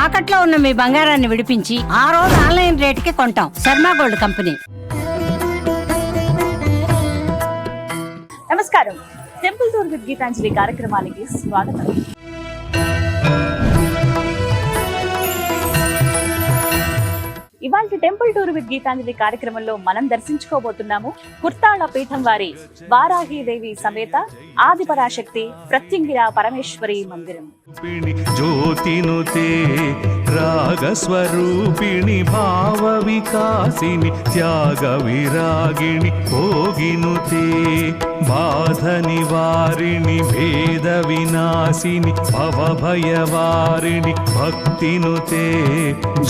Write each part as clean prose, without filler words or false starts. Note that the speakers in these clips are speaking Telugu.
తాకట్లో ఉన్న మీ బంగారాన్ని విడిపించి ఆ రోజు ఆన్లైన్ రేటుకి కొంటాం. Sharma gold company. నమస్కారం. టెంపుల్ టూర్ విత్ గీతాంజలి కార్యక్రమానికి స్వాగతం. ఇవాళ టెంపుల్ టూర్ విత్ గీతాంజలి కార్యక్రమంలో మనం దర్శించుకోబోతున్నాము కుర్తాళ పీఠం వారి వారాహీదేవి సమేత ఆదిపరాశక్తి ప్రత్యంగిర పరమేశ్వరి మందిరం. జ్యోతినుతే రాగస్వరూపిణి భావ వికాసిని త్యాగ విరాగిణి భోగినుతే బాధ నివారిణి భేద వినాశిని భవభయవారిణి భక్తినుతే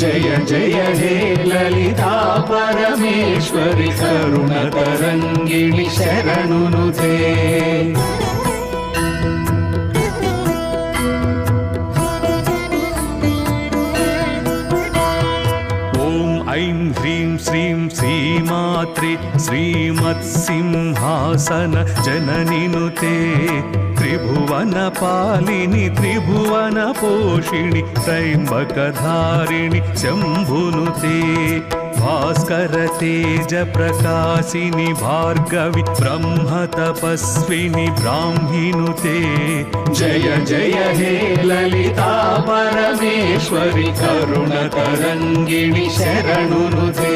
జయ జయ హే లలితా పరమేశ్వరి కరుణ తరంగిణి శరణునుతే. ఐం హ్రీం శ్రీం శ్రీమాత్రే శ్రీమత్సింహాసన జననినుతే త్రిభువన పాలిని త్రిభువన పోషిణి త్రైంబకధారిణి శంభునుతే భాస్కర తేజ ప్రకాశిని భార్గవి బ్రహ్మ తపస్విని బ్రాహ్మినుతే జయ జయ హే లలితా పరమేశ్వరి కరుణ తరంగిణి శరణునుతే.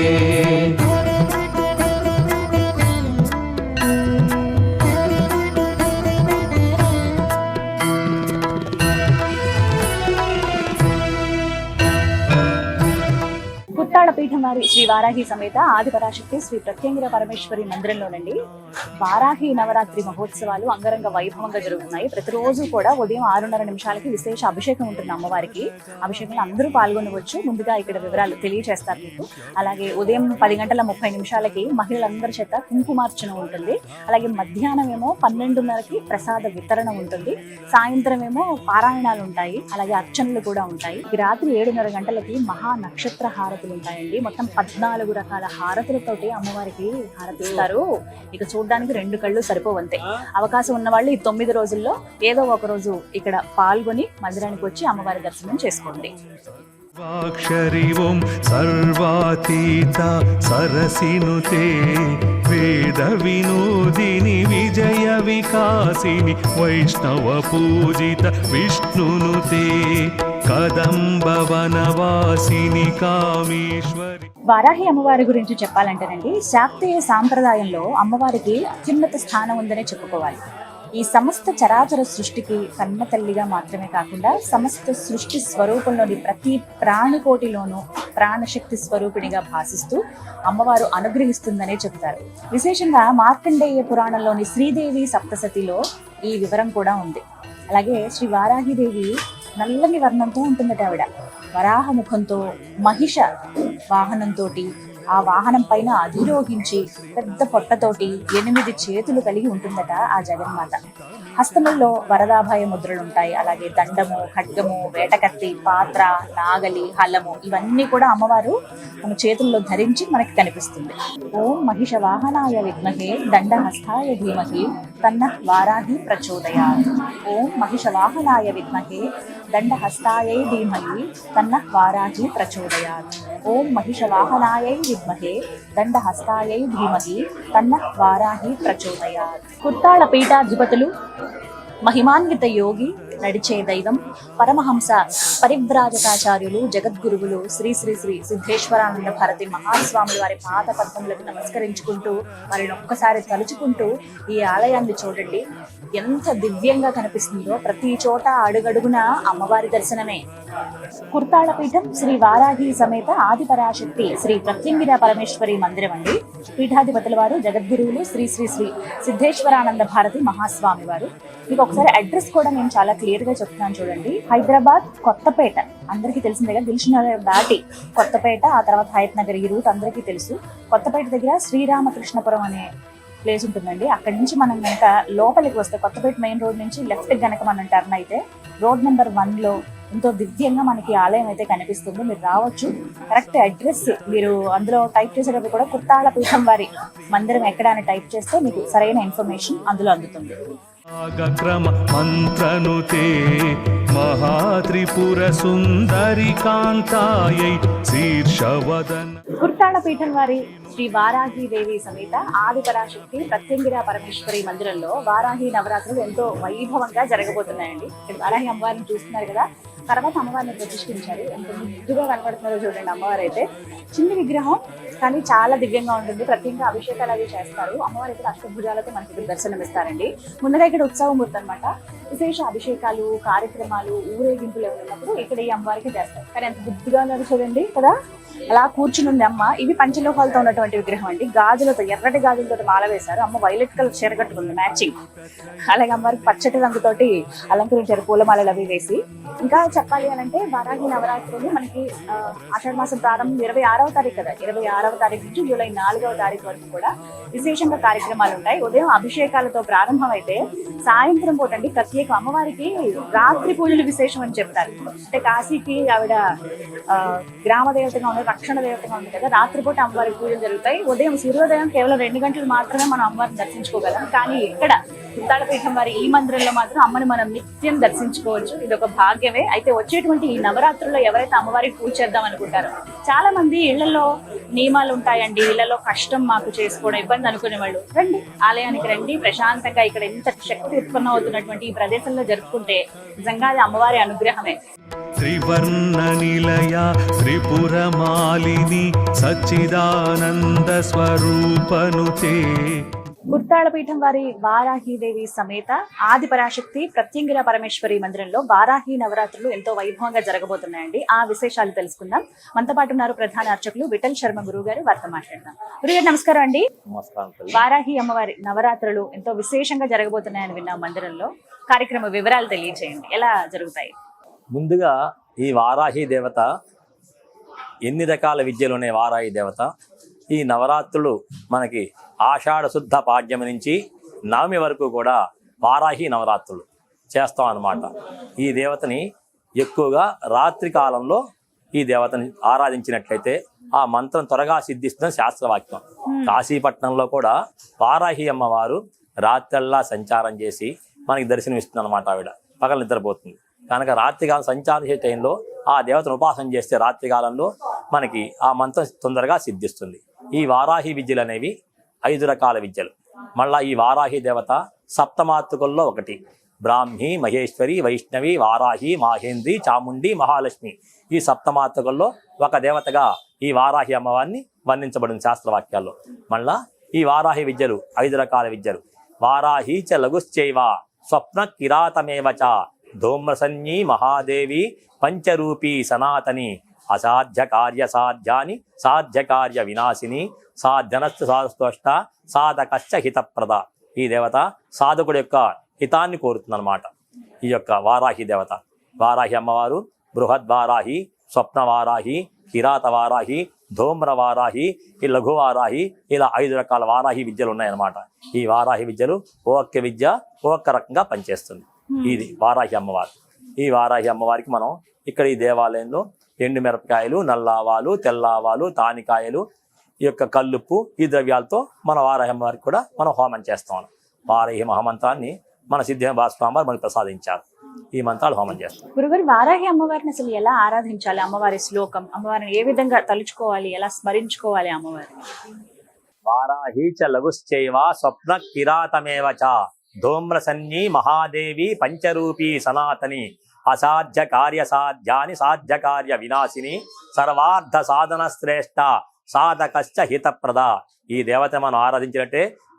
కుర్తాళ పీఠం వారి శ్రీ వారాహి సమేత ఆదిపరాశక్తి శ్రీ ప్రత్యంగిర పరమేశ్వరి మందిరంలోనండి వారాహి నవరాత్రి మహోత్సవాలు అంగరంగ వైభవంగా జరుగుతున్నాయి. ప్రతిరోజు కూడా ఉదయం 6:30 విశేష అభిషేకం ఉంటుంది అమ్మవారికి. అభిషేకంలో అందరూ పాల్గొనవచ్చు. ముందుగా ఇక్కడ వివరాలు తెలియజేస్తారు మీకు. అలాగే ఉదయం 10:30 మహిళలందరి చేత కుంకుమార్చన ఉంటుంది. అలాగే మధ్యాహ్నం ఏమో 12:30 ప్రసాద వితరణ ఉంటుంది. సాయంత్రం ఏమో పారాయణాలు ఉంటాయి. అలాగే అర్చనలు కూడా ఉంటాయి. రాత్రి 7:30 మహా నక్షత్ర హారతులు ఉంటాయండి. మొత్తం 14 రకాల హారతులతోటి అమ్మవారికి హారతిస్తారు. ఇక చూడడానికి 2 కళ్ళు సరిపోవంతే. అవకాశం ఉన్న వాళ్ళు ఈ 9 రోజుల్లో ఏదో ఒక రోజు ఇక్కడ పాల్గొని మందిరానికి వచ్చి అమ్మవారి దర్శనం చేసుకోండి. వాక్షరివం సర్వాతీత సరసినుతే వేద వినోదిని విజయ వికాసిని వైష్ణవ పూజిత విష్ణునుతే కదంబవనవాసిని కామేశ్వరి. వారాహి అమ్మవారి గురించి చెప్పాలంటేనండి, శాక్తేయ సాంప్రదాయంలో అమ్మవారికి అత్యున్నత స్థానం ఉందనే చెప్పుకోవాలి. ఈ సమస్త చరాచర సృష్టికి కన్న తల్లిగా మాత్రమే కాకుండా సమస్త సృష్టి స్వరూపంలోని ప్రతి ప్రాణికోటిలోనూ ప్రాణశక్తి స్వరూపిణిగా భాసిస్తూ అమ్మవారు అనుగ్రహిస్తుందనే చెబుతారు. విశేషంగా మార్కండేయ పురాణంలోని శ్రీదేవి సప్తసతిలో ఈ వివరం కూడా ఉంది. అలాగే శ్రీ వారాహిదేవి నల్లని వర్ణంతో ఉంటుందట. ఆవిడ వరాహ ముఖంతో మహిష వాహనంతో, ఆ వాహనం పైన అధిరోహించి పెద్ద పొట్టతోటి 8 చేతులు కలిగి ఉంటుందట ఆ జగన్మాత. హస్తముల్లో వరదాభాయ ముద్రలు ఉంటాయి. అలాగే దండము, ఖడ్గము, వేటకత్తి, పాత్ర, నాగలి, హల్లము ఇవన్నీ కూడా అమ్మవారు తమ చేతుల్లో ధరించి మనకి కనిపిస్తుంది. ఓం మహిష వాహనాయ విద్మహే దండహస్తాయ ధీమహి తన్నః వారాహి ప్రచోదయాత్. ఓం మహిష వాహనాయ విద్మహే దండహస్తాయై ధీమహి తన్నః వారాహి ప్రచోదయాత్. ఓం మహిష వాహనాయై విద్మహే దండహస్తాయై ధీమహి తన్నః వారాహి ప్రచోదయాత్. కుర్తాళ పీఠాధిపతులు, మహిమాన్విత యోగి, నడిచే దైవం, పరమహంస పరివ్రాజకాచార్యులు, జగద్గురువులు శ్రీ శ్రీ శ్రీ సిద్ధేశ్వరానంద భారతి మహాస్వాములు వారి పాద పద్మములకు నమస్కరించుకుంటూ వారిని ఒక్కసారి తలుచుకుంటూ ఈ ఆలయాన్ని చూడండి. ఎంత దివ్యంగా కనిపిస్తుందో. ప్రతి చోట అడుగడుగున అమ్మవారి దర్శనమే. కుర్తాళ పీఠం శ్రీ వారాహి సమేత ఆదిపరాశక్తి శ్రీ ప్రత్యంగిర పరమేశ్వరి మందిరం అండి. పీఠాధిపతుల వారు జగద్గురువులు శ్రీ శ్రీ శ్రీ సిద్ధేశ్వరానంద భారతి మహాస్వామి వారు. మీకు ఒకసారి అడ్రస్ కూడా నేను చాలా క్లియర్ గా చెప్తున్నాను చూడండి. హైదరాబాద్ కొత్తపేట అందరికీ తెలిసిందే కదా. దిల్సుఖ్నగర్ దాటి కొత్తపేట, ఆ తర్వాత హయత్ నగర్, ఈ రూట్ అందరికీ తెలుసు. కొత్తపేట దగ్గర శ్రీరామకృష్ణపురం అనే ప్లేస్ ఉంటుందండి. అక్కడి నుంచి మనం కనుక లోపలికి వస్తే కొత్తపేట మెయిన్ రోడ్ నుంచి లెఫ్ట్ గనక మనం టర్న్ అయితే రోడ్ నెంబర్ 1లో ఎంతో దివ్యంగా మనకి ఆలయం అయితే కనిపిస్తుంది. మీరు రావచ్చు. కరెక్ట్ అడ్రస్ మీరు అందులో టైప్ చేసేటప్పుడు కూడా కుర్తాళ పీఠం వారి మందిరం ఎక్కడ అని టైప్ చేస్తే మీకు సరైన ఇన్ఫర్మేషన్ అందులో అందుతుంది. క్రమ మంత్రనుతే మహాత్రిపుర సుందరి కాంతాయై శీర్షవదన. కుర్తాళ పీఠం వారి శ్రీ వారాహి దేవి సమేత ఆది పరాశక్తి ప్రత్యంగిర పరమేశ్వరి మందిరంలో వారాహి నవరాత్రులు ఎంతో వైభవంగా జరగబోతున్నాయండి. ఇక్కడ వారాహి అమ్మవారిని చూస్తున్నారు కదా, తర్వాత అమ్మవారిని ప్రతిష్ఠించారు. ఎంత ముద్దుగా కనపడుతున్నారో చూడండి. అమ్మవారు అయితే చిన్న విగ్రహం కానీ చాలా దివ్యంగా ఉంటుంది. ప్రత్యేకంగా అభిషేకాలు అవి చేస్తారు. అమ్మవారి ఇక్కడ అష్టభుజాలతో మనకి ఇక్కడ దర్శనం ఇస్తారండి. ముందుగా ఇక్కడ ఉత్సవమూర్తి అనమాట. విశేష అభిషేకాలు, కార్యక్రమాలు, ఊరేగింపులు ఏమైనా ఉన్నప్పుడు ఇక్కడ ఈ అమ్మవారికి చేస్తారు. కానీ ఎంత బుద్ధిగా ఉన్నారు చూడండి కదా, అలా కూర్చుని ఉంది అమ్మ. ఇవి పంచలోహాలతో ఉన్నటువంటి విగ్రహం అండి. గాజులతో, ఎర్రటి గాజులతో మాల వేశారు. అమ్మ వైలెట్ కలర్ చీర కట్టుకుంది మ్యాచింగ్. అలాగే అమ్మవారికి పచ్చటి రంగుతోటి అలంకరించారు పూలమాలలు అవి వేసి. ఇంకా చెప్పాలి అని అంటే వారాహి నవరాత్రులు మనకి ఆషాఢ మాసం ప్రారంభం 26వ తారీఖు కదా, 26వ తారీఖు నుంచి జూలై 4వ తారీఖు వరకు కూడా విశేషంగా కార్యక్రమాలు ఉంటాయి. ఉదయం అభిషేకాలతో ప్రారంభం అయితే సాయంత్రం పూట అండి ప్రత్యేక అమ్మవారికి రాత్రి పూజలు విశేషం అని చెప్తారు. అంటే కాశీకి ఆవిడ గ్రామ దేవతగా ఉంది, రక్షణ దేవతగా ఉంది కదా, రాత్రిపూట అమ్మవారికి పూజలు జరుగుతాయి. ఉదయం సూర్యోదయం కేవలం 2 గంటలు మాత్రమే మనం అమ్మవారిని దర్శించుకోగలం. కానీ ఇక్కడ కుర్తాళ పీఠం వారి ఈ మందిరంలో మాత్రం అమ్మని మనం నిత్యం దర్శించుకోవచ్చు. ఇది ఒక భాగ్యమే. అయితే వచ్చేటువంటి ఈ నవరాత్రుల్లో ఎవరైతే అమ్మవారికి పూజ చేద్దాం అనుకుంటారో, చాలా మంది ఇళ్లలో నియమాలు ఉంటాయండి, ఇళ్లలో కష్టం మాకు చేసుకోవడం ఇబ్బంది అనుకునే వాళ్ళు రండి, ఆలయానికి రండి, ప్రశాంతంగా ఇక్కడ ఇంత శక్తి ఉత్పన్నం అవుతున్నటువంటి ఈ ప్రదేశంలో జరుపుకుంటే నిజంగా అది అమ్మవారి అనుగ్రహమే. త్రివర్ణ నిలయ త్రిపురమాలిని సచ్చిదానంద స్వరూపనుతే. కుర్తాళ పీఠం వారి వారాహీదేవి సమేత ఆది పరాశక్తి ప్రత్యంగిర పరమేశ్వరి మందిరంలో వారాహి నవరాత్రులు ఎంతో వైభవంగా జరగబోతున్నాయండి. ఆ విశేషాలు తెలుసుకుందాం. మనతో పాటు ఉన్నారు ప్రధాన అర్చకులు విఠల్ శర్మ గురువు గారు. వారితో మాట్లాడదాం. గురుగారు నమస్కారం అండి. వారాహి అమ్మవారి నవరాత్రులు ఎంతో విశేషంగా జరగబోతున్నాయని విన్నాం. మందిరంలో కార్యక్రమ వివరాలు తెలియజేయండి, ఎలా జరుగుతాయి? ముందుగా ఈ వారాహి దేవత ఎన్ని రకాల విద్యలునే వారాహి దేవత ఈ నవరాత్రులు మనకి ఆషాఢ శుద్ధ పాడ్యమి నుంచి నవమి వరకు కూడా వారాహి నవరాత్రులు చేస్తాం అన్నమాట. ఈ దేవతని ఎక్కువగా రాత్రి కాలంలో ఈ దేవతని ఆరాధించినట్లయితే ఆ మంత్రం త్వరగా సిద్ధిస్తుందని శాస్త్రవాక్యం. కాశీపట్నంలో కూడా వారాహి అమ్మవారు రాత్రల్లా సంచారం చేసి మనకి దర్శనమిస్తుంది అనమాట. ఆవిడ పగలు నిద్రపోతుంది కనుక రాత్రికాలం సంచారం చేసే టైంలో ఆ దేవతను ఉపాసన చేస్తే రాత్రికాలంలో మనకి ఆ మంత్రం తొందరగా సిద్ధిస్తుంది. ఈ వారాహి విద్యలు అనేవి 5 రకాల విద్యలు. మళ్ళా ఈ వారాహి దేవత సప్తమాతృకుల్లో ఒకటి. బ్రాహ్మి, మహేశ్వరి, వైష్ణవి, వారాహి, మాహేంద్రి, చాముండి, మహాలక్ష్మి ఈ సప్తమాతృకుల్లో ఒక దేవతగా ఈ వారాహి అమ్మవారిని వర్ణించబడింది శాస్త్రవాక్యాల్లో. మళ్ళా ఈ వారాహి విద్యలు 5 రకాల విద్యలు. వారాహి చ లఘుశ్చైవ స్వప్న కిరాతమేవ చ ధూమ్రసన్యీ మహాదేవి పంచరూపీ సనాతని అసాధ్య కార్య సాధ్యాని సాధ్య కార్య వినాశిని సాధనస్థ సాధస్తోష్ట సాధకశ్చ హితప్రద. ఈ దేవత సాధకుడు యొక్క హితాన్ని కోరుతుందన్నమాట. ఈ యొక్క వారాహి దేవత. వారాహి అమ్మవారు బృహద్వారాహి, స్వప్నవారాహి, కిరాత వారాహి, ధూమ్ర వారాహి, ఈ లఘు వారాహి, ఇలా 5 రకాల వారాహి విద్యలు ఉన్నాయన్నమాట. ఈ వారాహి విద్యలు ఒక్క విద్య ఒక్క రకంగా పనిచేస్తుంది. ఇది వారాహి అమ్మవారు. ఈ వారాహి అమ్మవారికి మనం ఇక్కడ ఈ దేవాలయంలో ఎండు మిరపకాయలు, నల్లావాలు, తెల్లావాలు, తానికాయలు, ఈ యొక్క కల్లుప్పు ఈ ద్రవ్యాలతో మన వారాహి అమ్మవారికి కూడా మనం హోమం చేస్తాం. వారాహి మహామంత్రాన్ని మన సిద్ధ భాస్వామి మనకు ప్రసాదించారు. ఈ మంత్రాలు హోమం చేస్తాం. గురుగారు, వారాహి అమ్మవారిని అసలు ఎలా ఆరాధించాలి? అమ్మవారి శ్లోకం, అమ్మవారిని ఏ విధంగా తలుచుకోవాలి, ఎలా స్మరించుకోవాలి అమ్మవారిని? వారాహి చ లఘుశ్చైవ స్వప్న కిరాతమేవ చ ధూమ్రసన్యీ మహాదేవి పంచరూపీ సనాతని అసాధ్య కార్య సాధ్యాని సాధ్య కార్య వినాశిని సర్వార్థ సాధన శ్రేష్ట సాధకశ్చ హితప్రద. ఈ దేవత మనం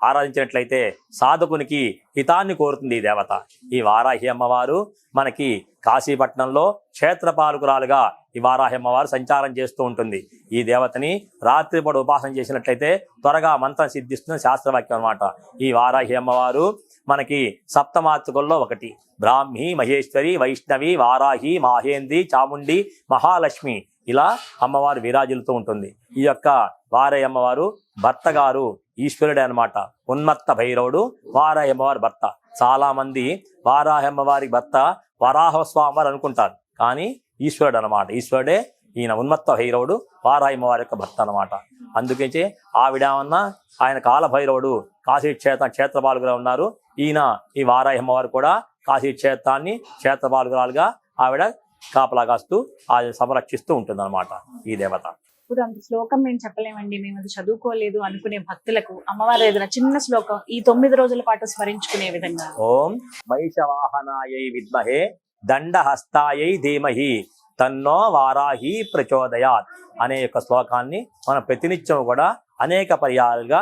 ఆరాధించినట్లయితే సాధకునికి హితాన్ని కోరుతుంది ఈ దేవత. ఈ వారాహి అమ్మవారు మనకి కాశీపట్నంలో క్షేత్రపాలకురాలుగా ఈ వారాహి అమ్మవారు సంచారం చేస్తూ ఉంటుంది. ఈ దేవతని రాత్రిపూట ఉపాసన చేసినట్లయితే త్వరగా మంత్రం సిద్ధిస్తుంది శాస్త్రవాక్యం అన్నమాట. ఈ వారాహి అమ్మవారు మనకి సప్తమాతృకుల్లో ఒకటి. బ్రాహ్మి, మహేశ్వరి, వైష్ణవి, వారాహి, మాహేంద్రి, చాముండి, మహాలక్ష్మి ఇలా అమ్మవారు విరాజిల్లుతూ ఉంటుంది. ఈ యొక్క వారాహి అమ్మవారు భర్త గారు ఈశ్వరుడే అనమాట. ఉన్మత్త భైరవుడు వారాహి అమ్మవారి భర్త. చాలా మంది వారాహి అమ్మవారి భర్త వరాహస్వామి వారు అనుకుంటారు, కానీ ఈశ్వరుడు అనమాట. ఈశ్వరుడే ఈయన ఉన్మత్త భైరవుడు వారాహి అమ్మవారి యొక్క భర్త అనమాట. అందుకే ఆవిడేమన్నా ఆయన కాలభైరవుడు కాశీ క్షేత్రపాలకులుగా ఉన్నారు. ఈయన ఈ వారాహి అమ్మవారు కూడా కాశీ క్షేత్రాన్ని క్షేత్రపాలకురాలుగా ఆవిడ కాపలా కాస్తూ సంరక్షిస్తూ ఉంటుంది అనమాట ఈ దేవత. ఇప్పుడు అంత శ్లోకం మేము చెప్పలేమండి, మేము అది చదువుకోలేదు అనుకునే భక్తులకు అమ్మవారు ఏదైనా చిన్న శ్లోకం ఈ 9 రోజుల పాటు స్మరించుకునే విధంగా. ఓం మహిషవాహనాయై విద్మహే దండహస్తాయై ధీమహి తన్నో వారాహి ప్రచోదయాత్ అనే యొక్క శ్లోకాన్ని మనం ప్రతినిత్యం కూడా అనేక పర్యాలుగా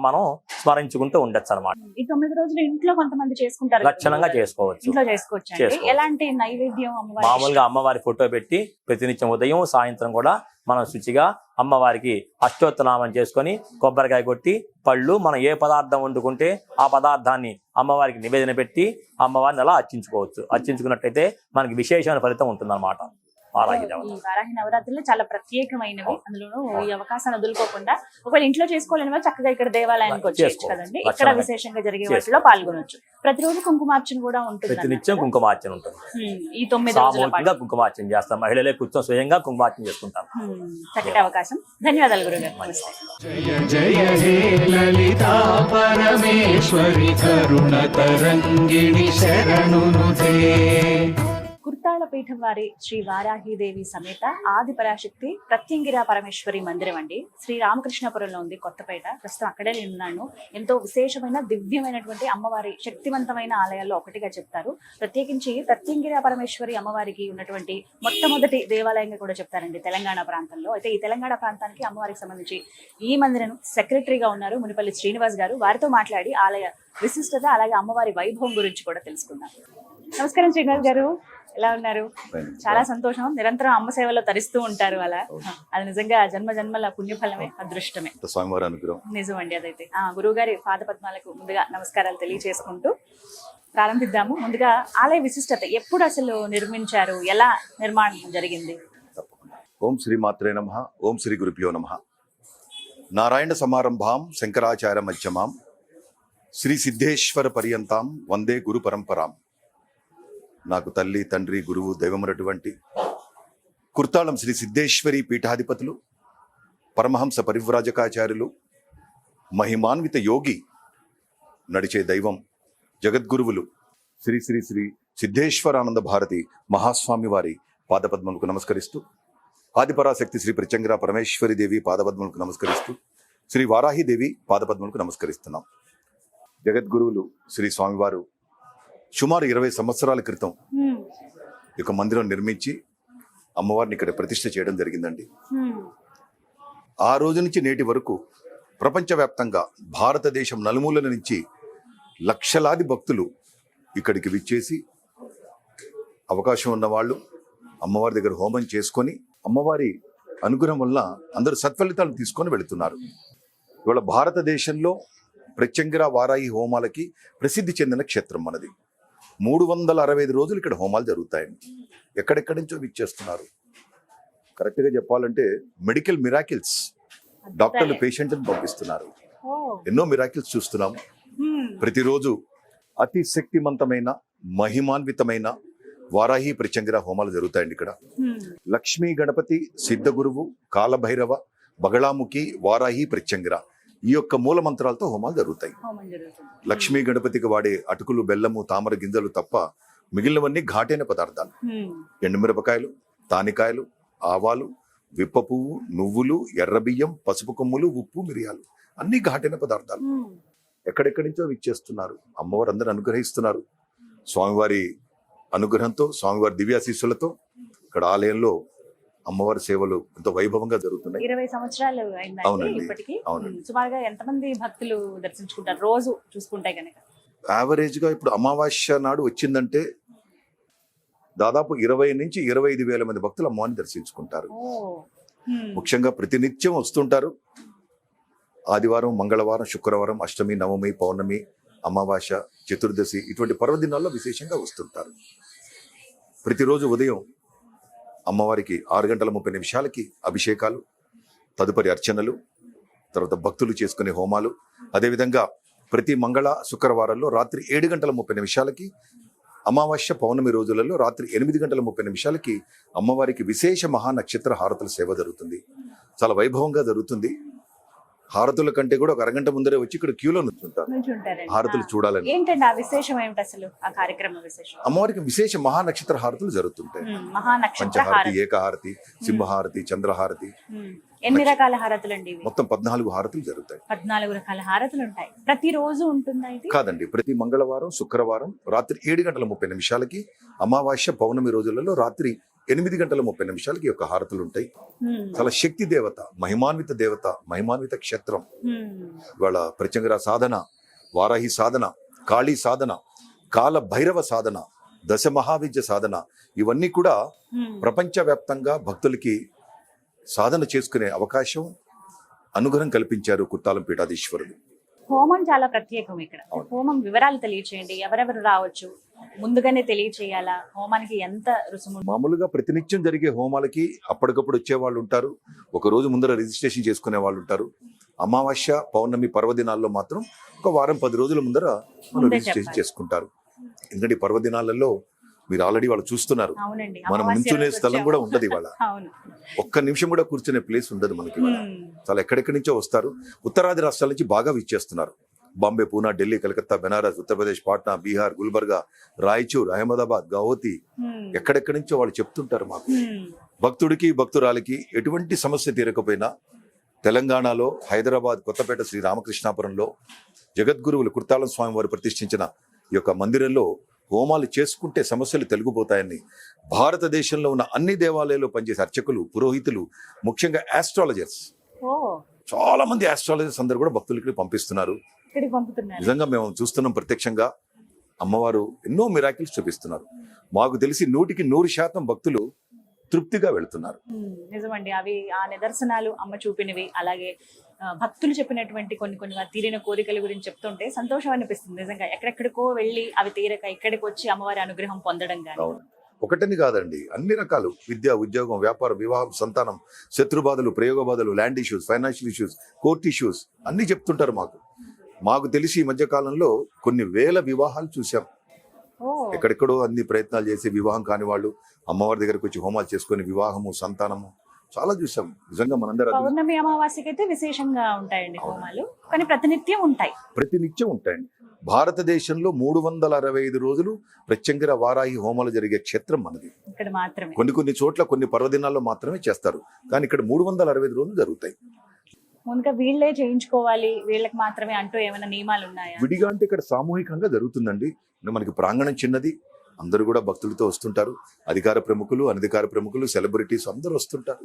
మనం స్మరించుకుంటూ ఉండొచ్చు అనమాట. ఈ 9 రోజులు ఇంట్లో కొంతమంది చేసుకుంటారు, లక్షణంగా చేసుకోవచ్చు. ఇంట్లో చేసుకోవచ్చు. ఎలాంటి నైవేద్యం అమ్మవారి? మామూలుగా అమ్మవారి ఫోటో పెట్టి ప్రతినిత్యం ఉదయం సాయంత్రం కూడా మనం శుచిగా అమ్మవారికి అష్టోత్తనామం చేసుకొని కొబ్బరికాయ కొట్టి పళ్ళు మనం ఏ పదార్థం వండుకుంటే ఆ పదార్థాన్ని అమ్మవారికి నివేదన పెట్టి అమ్మవారిని అలా అర్చించుకోవచ్చు. అర్చించుకున్నట్టయితే మనకి విశేషమైన ఫలితం ఉంటుందన్నమాట. వారాహి వారాహి నవరాత్రులు చాలా ప్రత్యేకమైనవి. అందులోనూ ఈ అవకాశాన్ని వదులుకోకుండా ఒకవేళ ఇంట్లో చేసుకోలేని వాళ్ళు చక్కగా ఇక్కడ దేవాలయానికి వచ్చేయచ్చు కదండి. ఇక్కడ విశేషంగా జరిగే వాటిలో పాల్గొనొచ్చు. ప్రతిరోజు కుంకుమార్చన కూడా ఉంటుంది, ప్రతినిత్యం కుంకుమార్చన ఉంటుంది. ఈ 9 రోజుల పాటు కుంకుమార్చన చేస్తాం. మహిళలే కూర్చొని స్వయంగా కుంకుమార్చన చేసుకుంటాం. చక్కటి అవకాశం. ధన్యవాదాలు గురుగారు. నమస్తే. జయ జయ హే లలితా పరమేశ్వరి కరుణ తరంగిణి శరణునుతే. కుర్తాళ పీఠం వారి శ్రీ వారాహీదేవి సమేత ఆది పరాశక్తి ప్రత్యంగిరా పరమేశ్వరి మందిరం అండి. శ్రీ రామకృష్ణపురంలో ఉంది, కొత్తపేట. ప్రస్తుతం అక్కడే నేను ఉన్నాను. ఎంతో విశేషమైన దివ్యమైనటువంటి అమ్మవారి శక్తివంతమైన ఆలయాల్లో ఒకటిగా చెప్తారు. ప్రత్యేకించి ప్రత్యంగిరా పరమేశ్వరి అమ్మవారికి ఉన్నటువంటి మొట్టమొదటి దేవాలయంగా కూడా చెప్తారండి తెలంగాణ ప్రాంతంలో. అయితే ఈ తెలంగాణ ప్రాంతానికి అమ్మవారికి సంబంధించి ఈ మందిరం సెక్రటరీగా ఉన్నారు మునిపల్లి శ్రీనివాస్ గారు. వారితో మాట్లాడి ఆలయ విశిష్టత అలాగే అమ్మవారి వైభవం గురించి కూడా తెలుసుకుందాం. నమస్కారం శ్రీనివాస్ గారు, ఎలా ఉన్నారు? చాలా సంతోషం. నిరంతరం అమ్మ సేవలో తరిస్తూ ఉంటారు. అలా అది నిజంగా జన్మ జన్మల పుణ్యఫలమే, అదృష్టమే. స్వామివారి అనుగ్రహం నిజం అండి. అదైతే గురువు గారి పాదపద్మాలకు ముందుగా నమస్కారాలు తెలియజేసుకుంటూ ప్రారంభిద్దాము. ముందుగా ఆలయ విశిష్టత, ఎప్పుడు అసలు నిర్మించారు, ఎలా నిర్మాణం జరిగింది? ఓం శ్రీ మాత్రే నమః. ఓం శ్రీ గురుభ్యో నమః. నారాయణ సమారంభాం శంకరాచార్య మధ్యమాం శ్రీ సిద్ధేశ్వర పర్యంతాం వందే గురు పరంపరాం. నాకు తల్లి తండ్రి గురువు దైవమునటువంటి కుర్తాళం శ్రీ సిద్ధేశ్వరి పీఠాధిపతులు, పరమహంస పరివ్రాజకాచార్యులు, మహిమాన్విత యోగి, నడిచే దైవం జగద్గురువులు శ్రీ శ్రీ శ్రీ సిద్ధేశ్వరానంద భారతి మహాస్వామి వారి పాదపద్మములకు నమస్కరిస్తూ, ఆదిపరాశక్తి శ్రీ ప్రత్యంగిరా పరమేశ్వరి దేవి పాదపద్మములకు నమస్కరిస్తూ, శ్రీ వారాహిదేవి పాదపద్మములకు నమస్కరిస్తున్నాం. జగద్గురువులు శ్రీ స్వామివారు సుమారు 20 సంవత్సరాల క్రితం ఈ యొక్క మందిరం నిర్మించి అమ్మవారిని ఇక్కడ ప్రతిష్ఠ చేయడం జరిగిందండి. ఆ రోజు నుంచి నేటి వరకు ప్రపంచవ్యాప్తంగా భారతదేశం నలుమూలల నుంచి లక్షలాది భక్తులు ఇక్కడికి విచ్చేసి అవకాశం ఉన్నవాళ్ళు అమ్మవారి దగ్గర హోమం చేసుకొని అమ్మవారి అనుగ్రహం వల్ల అందరూ సత్ఫలితాలు తీసుకొని వెళుతున్నారు. ఇవాళ భారతదేశంలో ప్రత్యంగిరా వారాహి హోమాలకి ప్రసిద్ధి చెందిన క్షేత్రం మనది. 365 రోజులు ఇక్కడ హోమాలు జరుగుతాయండి. ఎక్కడెక్కడి నుంచో విచ్చేస్తున్నారు. కరెక్ట్గా చెప్పాలంటే మెడికల్ మిరాకిల్స్, డాక్టర్లు పేషెంట్ని పంపిస్తున్నారు. ఎన్నో మిరాకిల్స్ చూస్తున్నాం. ప్రతిరోజు అతి శక్తివంతమైన మహిమాన్వితమైన వారాహి ప్రత్యంగిరా హోమాలు జరుగుతాయండి ఇక్కడ. లక్ష్మీ గణపతి, సిద్ధ గురువు, కాలభైరవ, బగళాముఖి, వారాహి ప్రత్యంగిరా ఈ యొక్క మూల మంత్రాలతో హోమాలు జరుగుతాయి. లక్ష్మీ గణపతికి వాడే అటుకులు, బెల్లము, తామర గింజలు తప్ప మిగిలినవన్నీ ఘాటైన పదార్థాలు. ఎండుమిరపకాయలు, తానికాయలు, ఆవాలు, విప్ప పువ్వు, నువ్వులు, ఎర్ర బియ్యం, పసుపు కొమ్ములు, ఉప్పు, మిరియాలు అన్ని ఘాటైన పదార్థాలు. ఎక్కడెక్కడి నుంచో విచ్చేస్తున్నారు. అమ్మవారు అందరూ అనుగ్రహిస్తున్నారు. స్వామివారి అనుగ్రహంతో, స్వామివారి దివ్యాశీస్సులతో ఇక్కడ ఆలయంలో అమ్మవారి సేవలు ఎంతో వైభవంగా జరుగుతున్నాయి. 20 సంవత్సరాలు అయిందండి ఇప్పటికి. సుమారుగా ఎంతమంది భక్తులు దర్శించుకుంటారు రోజు చూసుకుంటే కనుక? యావరేజ్ గా ఇప్పుడు అమావాస్య నాడు వచ్చిందంటే దాదాపు 20 నుంచి 25 వేల మంది భక్తులు అమ్మవారిని దర్శించుకుంటారు. ముఖ్యంగా ప్రతినిత్యం వస్తుంటారు. ఆదివారం, మంగళవారం, శుక్రవారం, అష్టమి, నవమి, పౌర్ణమి, అమావాస్య, చతుర్దశి ఇటువంటి పర్వదినాల్లో విశేషంగా వస్తుంటారు. ప్రతిరోజు ఉదయం అమ్మవారికి 6:30 అభిషేకాలు, తదుపరి అర్చనలు, తర్వాత భక్తులు చేసుకునే హోమాలు. అదేవిధంగా ప్రతి మంగళ, శుక్రవారాల్లో రాత్రి 7:30 అమావాస్య పౌర్ణమి రోజులలో రాత్రి 8:30 అమ్మవారికి విశేష మహానక్షత్ర హారతుల సేవ జరుగుతుంది. చాలా వైభవంగా జరుగుతుంది. హారతుల కంటే కూడా ఒక అరగంట ముందరే వచ్చి ఇక్కడ క్యూలో నుంచుంటారు నుంచుంటారండి. హారతులు చూడాలని. ఏంటండి ఆ విశేషం ఏమిటి అసలు, ఆ కార్యక్రమ విశేషం? అమ్మవారికి విశేష మహానక్షత్ర హారతులు జరుగుతుంటాయి. మహానక్షత్ర పంచహారతి, హారతి. ఏకహారతి, సింహహారతి, చంద్రహారతి, ఎన్ని రకాల హారతులు అండి ఇవి? మొత్తం 14 హారతులు జరుగుతాయి. 14 రకాల హారతులు ఉంటాయి. ప్రతిరోజు ఉంటుందా ఇది? కాదండి, ప్రతి మంగళవారం, శుక్రవారం రాత్రి 7:30 అమావాస్య పౌర్ణమి రోజులలో రాత్రి 8:30 యొక్క హారతులు ఉంటాయి. చాలా శక్తి దేవత, మహిమాన్విత దేవత, మహిమాన్విత క్షేత్రం. ఇవాళ ప్రత్యంగర సాధన, వారాహి సాధన, కాళీ సాధన, కాల భైరవ సాధన, దశ మహావిద్య సాధన, ఇవన్నీ కూడా ప్రపంచవ్యాప్తంగా భక్తులకి సాధన చేసుకునే అవకాశం, అనుగ్రహం కల్పించారు కుర్తాలం పీఠాధీశ్వరులు. హోమం చాలా ప్రత్యేకం ఇక్కడ. హోమం వివరాలు తెలియచేయండి. ఎవరెవరు రావచ్చు? ముందుగానే తెలియచేయాలా? హోమానికి ఎంత రుసుము? మామూలుగా ప్రతినిత్యం జరిగే హోమాలకి అప్పటికప్పుడు వచ్చే వాళ్ళు ఉంటారు. ఒక రోజు ముందర రిజిస్ట్రేషన్ చేసుకునే వాళ్ళు ఉంటారు. అమావాస్య పౌర్ణమి పర్వదినాల్లో మాత్రం ఒక వారం 10 రోజుల ముందర మనం రిజిస్ట్రేషన్ చేసుకుంటారు. ఎందుకంటే ఈ పర్వదినాలలో మీరు ఆల్రెడీ వాళ్ళు చూస్తున్నారు, అవునండి, మనం నించునే స్థలం కూడా ఉండదు ఇవాళ. అవును, ఒక్క నిమిషం కూడా కూర్చునే ప్లేస్ ఉండదు మనకి ఇవాళ. చాలా ఎక్కడెక్కడి నుంచో వస్తారు. ఉత్తరాది రాష్ట్రాల నుంచి బాగా విచ్చేస్తున్నారు. బాంబే, పూనా, ఢిల్లీ, కలకత్తా, బెనారస్, ఉత్తరప్రదేశ్, పాట్నా, బీహార్, గుల్బర్గా, రాయచూర్, అహ్మదాబాద్, గౌహతి, ఎక్కడెక్కడి నుంచో వాళ్ళు చెప్తుంటారు మాకు. భక్తుడికి భక్తురాలికి ఎటువంటి సమస్య తీరకపోయినా తెలంగాణలో హైదరాబాద్ కొత్తపేట శ్రీ రామకృష్ణాపురంలో జగద్గురువులు కుర్తాళం స్వామి వారు ప్రతిష్ఠించిన ఈ యొక్క మందిరంలో హోమాలు చేసుకుంటే సమస్యలు తొలగిపోతాయని భారతదేశంలో ఉన్న అన్ని దేవాలయాల్లో పనిచేసే అర్చకులు, పురోహితులు, ముఖ్యంగా ఆస్ట్రాలజర్స్, చాలా మంది ఆస్ట్రాలజర్స్ అందరూ కూడా భక్తులకి పంపిస్తున్నారు. నిజంగా మేము చూస్తున్నాం ప్రత్యక్షంగా. అమ్మవారు ఎన్నో మిరాకిల్స్ చూపిస్తున్నారు. మాకు తెలిసి 100% భక్తులు తృప్తిగా వెళ్తున్నారు. నిజమండి, అవి ఆ నిదర్శనాలు అమ్మ చూపినవి. అలాగే భక్తులు చెప్పినటువంటి కొన్ని వారి తీరిన కోరికల గురించి చెప్తుంటే సంతోషం అనిపిస్తుంది. నిజంగా ఎక్కడెక్కడికో వెళ్ళి అవి తీరక ఇక్కడికి వచ్చి అమ్మవారి అనుగ్రహం పొందడం కానీ. ఒకటని కాదండి, అన్ని రకాలు విద్య, ఉద్యోగం, వ్యాపారం, వివాహం, సంతానం, శత్రుబాధలు, ప్రయోగ బాధలు, land issues, financial issues, court issues అన్ని చెప్తుంటారు మాకు తెలిసి ఈ మధ్య కాలంలో కొన్ని వేల వివాహాలు చూసాం. ఎక్కడెక్కడో అన్ని ప్రయత్నాలు చేసి వివాహం కాని వాళ్ళు అమ్మవారి దగ్గరకు వచ్చి హోమాలు చేసుకుని వివాహము, సంతానము చాలా చూసాం. నిజంగా మనందరం పౌర్ణమి అమావాస్యకి అయితే విశేషంగా ఉంటాయండి హోమాలు, కానీ ప్రతినిత్యం ఉంటాయండి. భారతదేశంలో 365 రోజులు ప్రత్యంగిర వారాహి హోమాలు జరిగే క్షేత్రం మనది. ఇక్కడ మాత్రమే కొన్ని చోట్ల కొన్ని పర్వదినాల్లో మాత్రమే చేస్తారు, కానీ ఇక్కడ 365 రోజులు జరుగుతాయి. ముందుగా వీళ్ళే చేయించుకోవాలి, వీళ్ళకి మాత్రమే అంటూ ఏమైనా నియమాలు ఉన్నాయా? విడిగా అంటే ఇక్కడ సామూహికంగా జరుగుతుందండి. మనకి ప్రాంగణం చిన్నది, అందరూ కూడా భక్తులతో వస్తుంటారు. అధికార ప్రముఖులు, అనధికార ప్రముఖులు, సెలబ్రిటీస్ అందరూ వస్తుంటారు.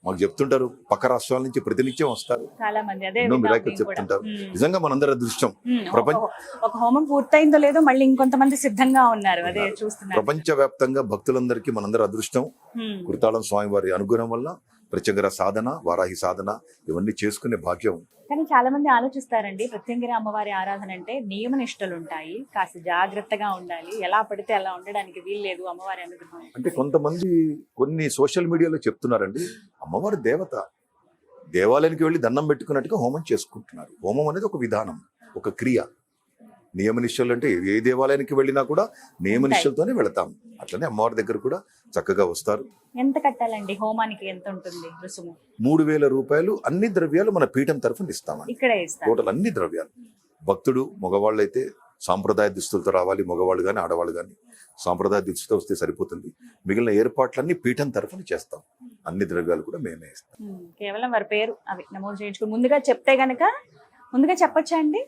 మాకు చెప్తుంటారు, పక్క రాష్ట్రాల నుంచి ప్రతినిత్యం వస్తారు, చాలా మంది అదే ఎన్నో మిరాకిల్స్ చెప్తుంటారు. నిజంగా మనందరి అదృష్టం. ఒక హోమం పూర్తయిందో లేదో మళ్ళీ ఇంకొంతమంది సిద్ధంగా ఉన్నారు, అదే చూస్తున్నారు. ప్రపంచవ్యాప్తంగా భక్తులందరికీ మనందరి అదృష్టం. కుర్తాళం స్వామి వారి అనుగ్రహం వల్ల ప్రత్యంగిర సాధన, వారాహి సాధన ఇవన్నీ చేసుకునే భాగ్యం. కానీ చాలా మంది ఆలోచిస్తారండి, ప్రత్యంగిర అమ్మవారి ఆరాధన అంటే నియమ నిష్టలు ఉంటాయి, కాస్త జాగ్రత్తగా ఉండాలి, ఎలా పడితే అలా ఉండడానికి వీల్లేదు అమ్మవారి అనుగ్రహం. అంటే కొంతమంది కొన్ని సోషల్ మీడియాలో చెప్తున్నారండి, అమ్మవారి దేవత, దేవాలయానికి వెళ్ళి దండం పెట్టుకున్నట్టుగా హోమం చేసుకుంటున్నారు. హోమం అనేది ఒక విధానం, ఒక క్రియ. నియమనిష్టలు అంటే ఏ దేవాలయానికి వెళ్ళినా కూడా నియమనిష్టలతోనే వెళతాం. అట్లనే అమ్మవారి దగ్గర కూడా చక్కగా వస్తారు. ఎంత కట్టాలండి హోమానికి? ఎంత ఉంటుంది రుసుము? 3000 రూపాయలు. అన్ని ద్రవ్యాలు మన పీఠం తరఫున ఇస్తామని. ఇక్కడే ఇస్తాం టోటల్ అన్ని ద్రవ్యాలు. భక్తుడు మగవాళ్ళు అయితే సాంప్రదాయ దుస్తులతో రావాలి, మగవాళ్ళు కానీ ఆడవాళ్ళు కానీ సాంప్రదాయ దుస్తులతో వస్తే సరిపోతుంది. మిగిలిన ఏర్పాట్లన్నీ పీఠం తరఫున చేస్తాం. అన్ని ద్రవ్యాలు కూడా మేమే ఇస్తాం. కేవలం వారి పేరు అవి నమోదు చేయించుకుని ముందుగా చెప్తే గనక ముందుగా చెప్పొచ్చా అండి?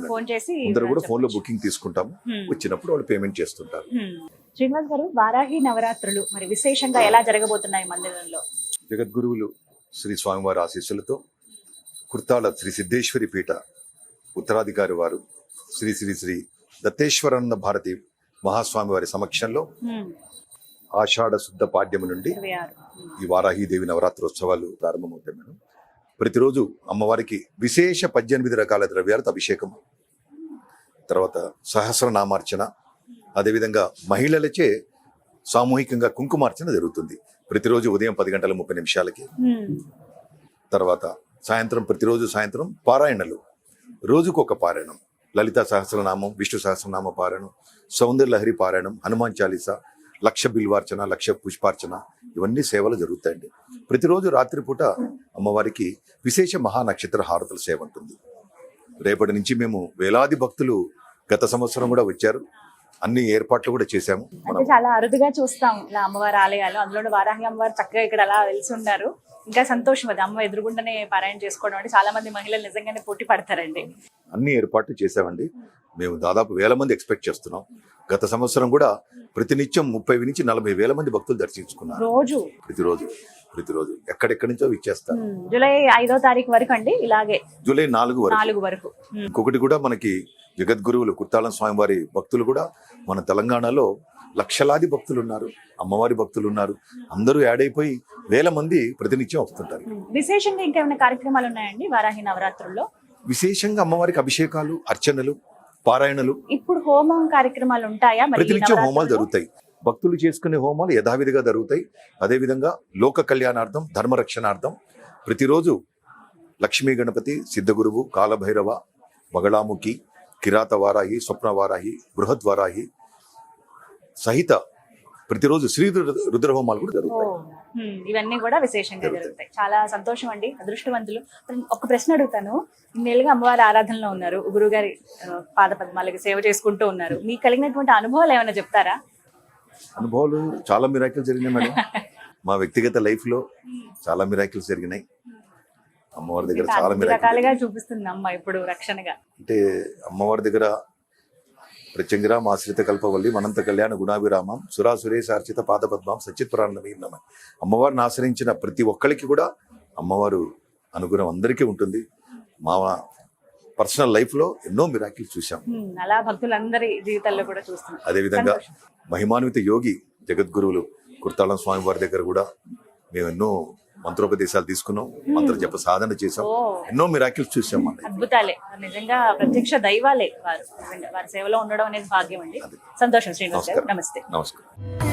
ఫోన్ చేసి అందరూ కూడా ఫోన్ లో బుకింగ్ తీసుకుంటాము, వచ్చినప్పుడు వాళ్ళు పేమెంట్ చేస్తుంటారు. శ్రీనివాస్ గారు, వారాహి నవరాత్రులు మరి విశేషంగా ఎలా జరగబోతున్నాయి మందిరంలో? జగద్గురువులు శ్రీ స్వామివారి ఆశీస్సులతో కుర్తాళ శ్రీ సిద్ధేశ్వరి పీఠ ఉత్తరాధికారి వారు శ్రీ శ్రీ శ్రీ దత్తేశ్వరానంద భారతి మహాస్వామి వారి సమక్షంలో ఆషాఢ శుద్ధ పాడ్యము నుండి ఈ వారాహి దేవి నవరాత్రోత్సవాలు ప్రారంభమవుతాయి మేడం. ప్రతిరోజు అమ్మవారికి విశేష 18 రకాల ద్రవ్యాలతో అభిషేకం, తర్వాత సహస్రనామార్చన, అదేవిధంగా మహిళలచే సామూహికంగా కుంకుమార్చన జరుగుతుంది. ప్రతిరోజు ఉదయం 10:30 తర్వాత ప్రతిరోజు సాయంత్రం పారాయణలు, రోజుకొక పారాయణం. లలిత సహస్రనామం, విష్ణు సహస్రనామ పారాయణం, సౌందర్య లహరి పారాయణం, హనుమాన్ చాలీసా, లక్ష బిల్వార్చన, లక్ష పుష్పార్చన, ఇవన్నీ సేవలు జరుగుతాయండి. ప్రతిరోజు రాత్రిపూట అమ్మవారికి విశేష మహానక్షత్ర హారతుల సేవ ఉంటుంది. రేపటి నుంచి మేము వేలాది భక్తులు గత సంవత్సరం కూడా వచ్చారు. అన్ని ఏర్పాట్లు కూడా చేశాము. అంటే చాలా అరుదుగా చూస్తాం ఇలా అమ్మవారి ఆలయాలు, అందులో వారాహి అమ్మవారు చక్కగా ఇక్కడ అలా వెలిసి ఉన్నారు. ఇంకా సంతోషం అది, అమ్మ ఎదురుగుండానే పారాయణ చేసుకోవడం అంటే చాలా మంది మహిళలు నిజంగానే పోటీ పడతారండి. అన్ని ఏర్పాట్లు చేశామండి. మేము దాదాపు 1000 మంది ఎక్స్పెక్ట్ చేస్తున్నాం. గత సంవత్సరం కూడా ప్రతినిత్యం 30 నుంచి 40 వేల మంది భక్తులు దర్శించుకున్నారు. ప్రతిరోజు ఎక్కడెక్కడి నుంచో ఇచ్చేస్తారు. జూలై 5వ తారీఖు వరకు అండి, ఇలాగే జూలై 4 వరకు. ఇంకొకటి కూడా మనకి జగద్గురువులు కుర్తాళం స్వామి వారి భక్తులు కూడా మన తెలంగాణలో లక్షలాది భక్తులు ఉన్నారు, అమ్మవారి భక్తులు ఉన్నారు. అందరూ యాడ్ అయిపోయి 1000 మంది ప్రతినిత్యం వస్తుంటారు. విశేషంగా ఇంకేమైనా కార్యక్రమాలు ఉన్నాయండి వారాహి నవరాత్రుల్లో? విశేషంగా అమ్మవారికి అభిషేకాలు, అర్చనలు, పారాయణలు, ఇప్పుడు హోమం కార్యక్రమాలు ఉంటాయా? మరి ఈ ప్రతినిత్యం హోమాలు నవరాత్రుల్లో? జరుగుతాయి. భక్తులు చేసుకునే హోమాలు యథావిధిగా జరుగుతాయి. అదేవిధంగా లోక కళ్యాణార్థం, ధర్మరక్షణార్థం ప్రతిరోజు లక్ష్మీ గణపతి, సిద్ధగురువు, కాలభైరవ, బగళాముఖి, కిరాత వారాహి, స్వప్న వారాహి, బృహత్ వారాహి సహిత ప్రతిరోజు శ్రీ రుద్రహోమాలు కూడా జరుగుతాయి. ఇవన్నీ కూడా విశేషంగా జరుగుతాయి. చాలా సంతోషం అండి, అదృష్టవంతులు. ఒక ప్రశ్న అడుగుతాను. ఇన్నేళ్ళుగా అమ్మవారి ఆరాధనలో ఉన్నారు, గురుగారి పాద పద్మాలకి సేవ చేసుకుంటూ ఉన్నారు. మీకు కలిగినటువంటి అనుభవాలు ఏమైనా చెప్తారా? అనుభవాలు చాలా మిరాకిల్స్ జరిగినాయి మేడం. మా వ్యక్తిగత లైఫ్ లో చాలా మిరాకిల్స్ జరిగినాయి. అమ్మవారి దగ్గర చాలా అన్ని మిరాకిల్స్ రకాలుగా చూపిస్తుంది అమ్మ ఇప్పుడు రక్షణగా. అంటే అమ్మవారి దగ్గర ప్రత్యంగిరామ ఆశ్రిత కల్పవల్లి మనంత కళ్యాణ గుణాభిరామం సురాసురేశార్చిత పాదపద్మం సచిత్ ప్రాణమీ నమ. అమ్మవారిని ఆశ్రయించిన ప్రతి ఒక్కరికి కూడా అమ్మవారు అనుగ్రహం అందరికీ ఉంటుంది. మా పర్సనల్ లైఫ్ లో ఎన్నో మిరాకిల్స్ చూసాం. అలా భక్తులందరి జీవితాల్లో కూడా చూస్తున్నాం. అదేవిధంగా మహిమాన్విత యోగి జగద్గురువులు కుర్తాళం స్వామి వారి దగ్గర కూడా మేము ఎన్నో మంత్రోపదేశాలు తీసుకున్నాం, మంత్ర జప సాధన చేసాం, ఎన్నో మిరాకిల్స్ చూసాం. అద్భుతాలే, నిజంగా ప్రత్యక్ష దైవాలే వారు. నిజంగా వారి సేవలో ఉండడం అనేది భాగ్యం అండి. సంతోషం శ్రీనివాస్ గారు, నమస్తే. నమస్కారం.